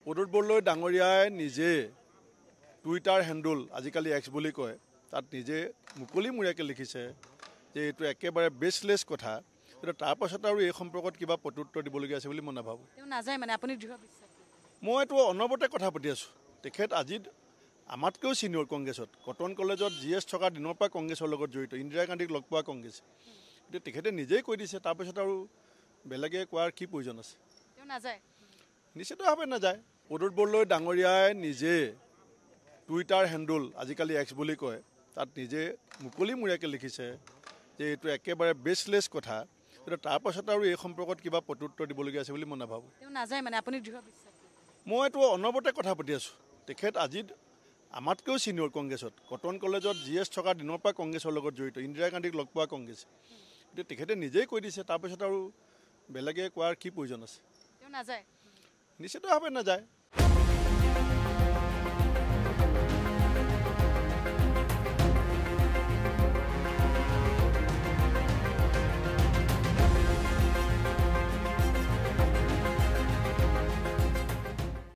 প্ৰদ্যুৎ বৰদলৈ ডাঙৰীয়াই নিজে টুইটাৰ হেণ্ডুল আজিকালি এক্স বুলি কয় তাত নিজে মুকলিমূৰীয়াকৈ লিখিছে যে এইটো একেবাৰে বেচলেছ কথা। কিন্তু তাৰপাছত আৰু এই সম্পৰ্কত কিবা প্ৰত্যুত্তৰ দিবলগীয়া আছে বুলি মই নাভাবোঁ। তেওঁ নাযায় মানে আপুনি দৃঢ় বিশ্বাস? মই এইটো অনবৰতে কথা পাতি আছোঁ। তেখেত আজি আমাতকৈও ছিনিয়ৰ কংগ্ৰেছত, কটন কলেজত GS থকা দিনৰ পৰা কংগ্ৰেছৰ লগত জড়িত, ইন্দিৰা গান্ধীক লগ পোৱা কংগ্ৰেছ। কিন্তু তেখেতে নিজেই কৈ দিছে, তাৰপিছত আৰু বেলেগে কোৱাৰ কি প্ৰয়োজন আছে? তেওঁ নাযায়? নিশ্চিতভাৱে নাযায়। প্ৰদ্যুৎ বৰদলৈ ডাঙৰীয়াই নিজে টুইটাৰ হেণ্ডুল আজিকালি এক্স বুলি কয় তাত নিজে মুকলিমূৰীয়াকৈ লিখিছে যে এইটো একেবাৰে বেচলেছ কথা। কিন্তু তাৰপাছত আৰু এই সম্পৰ্কত কিবা প্ৰত্যুত্তৰ দিবলগীয়া আছে বুলি মই নাভাবোঁ। তেওঁ নাযায় মানে আপুনি দৃঢ় বিশ্বাস? মই এইটো অনবৰতে কথা পাতি আছোঁ। তেখেত আজি আমাতকৈও ছিনিয়ৰ কংগ্ৰেছত, কটন কলেজত GS থকা দিনৰ পৰা কংগ্ৰেছৰ লগত জড়িত, ইন্দিৰা গান্ধীক লগ পোৱা কংগ্ৰেছ। কিন্তু তেখেতে নিজেই কৈ দিছে, তাৰপিছত আৰু বেলেগে কোৱাৰ কি প্ৰয়োজন আছে? তেওঁ নাযায়? নিশ্চিতভাৱে নাযায়।